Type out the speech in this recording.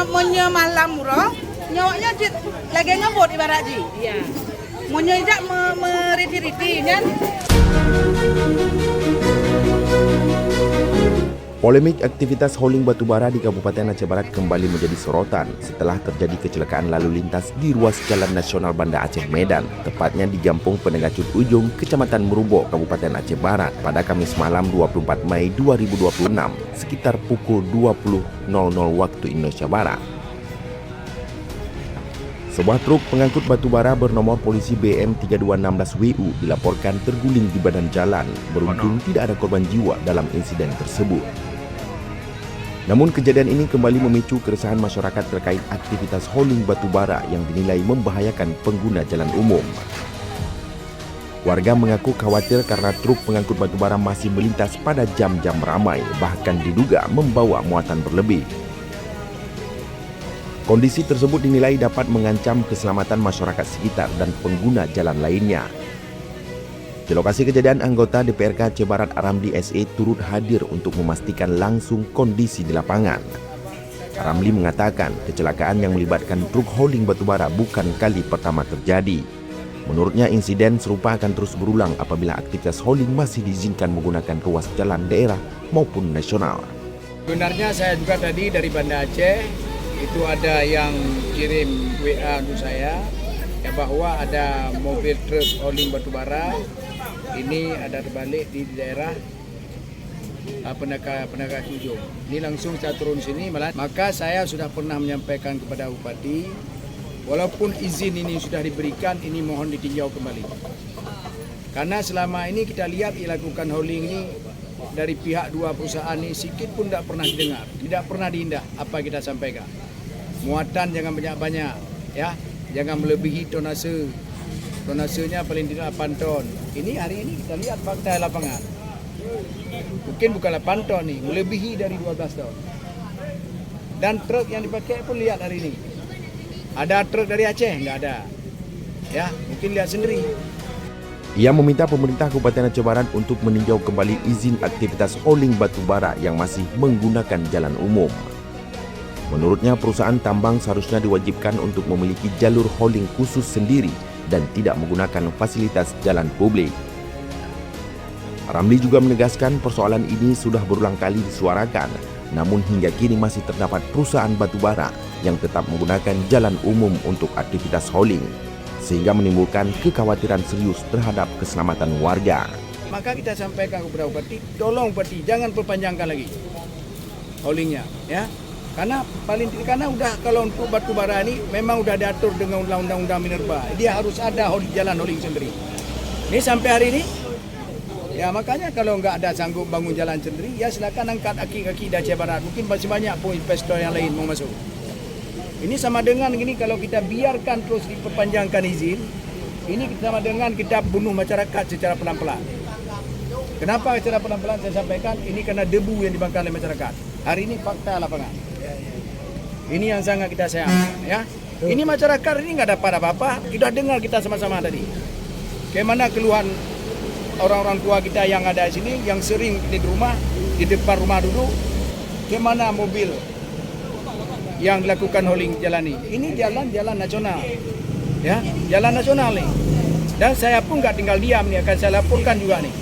Monyo malam murah, nyawaknya lagi ngebut ibarat ji. Iya. Monyo jak meriti-riti kan. Polemik aktivitas hauling batubara di Kabupaten Aceh Barat kembali menjadi sorotan setelah terjadi kecelakaan lalu lintas di ruas Jalan Nasional Banda Aceh Medan, tepatnya di Gampung Penegacut Ujung, Kecamatan Merubo, Kabupaten Aceh Barat pada Kamis malam 24 Mei 2026 sekitar pukul 20.00 waktu Indonesia Barat. Sebuah truk pengangkut batubara bernomor polisi BM 3216WU dilaporkan terguling di badan jalan. Beruntung tidak ada korban jiwa dalam insiden tersebut. Namun kejadian ini kembali memicu keresahan masyarakat terkait aktivitas hauling batubara yang dinilai membahayakan pengguna jalan umum. Warga mengaku khawatir karena truk pengangkut batubara masih melintas pada jam-jam ramai, bahkan diduga membawa muatan berlebih. Kondisi tersebut dinilai dapat mengancam keselamatan masyarakat sekitar dan pengguna jalan lainnya. Di lokasi kejadian, anggota DPRK Aceh Barat Aramli SE turut hadir untuk memastikan langsung kondisi di lapangan. Aramli mengatakan kecelakaan yang melibatkan truk hauling batubara bukan kali pertama terjadi. Menurutnya insiden serupa akan terus berulang apabila aktivitas hauling masih diizinkan menggunakan ruas jalan daerah maupun nasional. Sebenarnya saya juga tadi dari Banda Aceh, itu ada yang kirim WA untuk saya ya bahwa ada mobil truk hauling batubara ini ada terbalik di daerah Penegacut Ujung. Ini langsung saya turun sini, maka saya sudah pernah menyampaikan kepada Bupati, walaupun izin ini sudah diberikan, ini mohon ditinjau kembali. Karena selama ini kita lihat dilakukan hauling ini dari pihak dua perusahaan ini sedikit pun tidak pernah didengar, tidak pernah diindah apa kita sampaikan. Muatan jangan banyak-banyak, ya, jangan melebihi tonase. Tonasenya paling tidak 8 ton. Ini hari ini kita lihat fakta lapangan. Mungkin bukan 8 ton nih, melebihi dari 12 ton. Dan truk yang dipakai pun lihat hari ini. Ada truk dari Aceh? Nggak ada. Ya, mungkin lihat sendiri. Ia meminta pemerintah Kabupaten Aceh Barat untuk meninjau kembali izin aktivitas hauling batubara yang masih menggunakan jalan umum. Menurutnya, perusahaan tambang seharusnya diwajibkan untuk memiliki jalur hauling khusus sendiri dan tidak menggunakan fasilitas jalan publik. Ramli juga menegaskan persoalan ini sudah berulang kali disuarakan, namun hingga kini masih terdapat perusahaan batubara yang tetap menggunakan jalan umum untuk aktivitas hauling, sehingga menimbulkan kekhawatiran serius terhadap keselamatan warga. Maka kita sampaikan kepada Bupati, tolong Bupati jangan perpanjangkan lagi haulingnya, ya. Karena udah kalau untuk batubara ini memang udah diatur dengan undang-undang Minerba. Dia harus ada jalan hauling sendiri. Ini sampai hari ini, ya makanya kalau nggak ada sanggup bangun jalan sendiri, ya silakan angkat kaki-kaki di Aceh Barat. Mungkin masih banyak pun investor yang lain mau masuk. Ini sama dengan ini kalau kita biarkan terus diperpanjangkan izin, ini sama dengan kita bunuh masyarakat secara pelan-pelan. Kenapa secara pelan-pelan saya sampaikan? Ini karena debu yang dibangkang oleh masyarakat. Hari ini fakta lapangan. Ini yang sangat kita sayang, ya. Ini masyarakat ini nggak dapat apa-apa. Kita dengar kita sama-sama tadi. Bagaimana keluhan orang-orang tua kita yang ada di sini, yang sering di rumah, di depan rumah duduk. Bagaimana mobil yang dilakukan hauling jalan ini? Ini jalan nasional, ya, jalan nasional nih. Dan saya pun nggak tinggal diam nih, akan saya laporkan juga nih.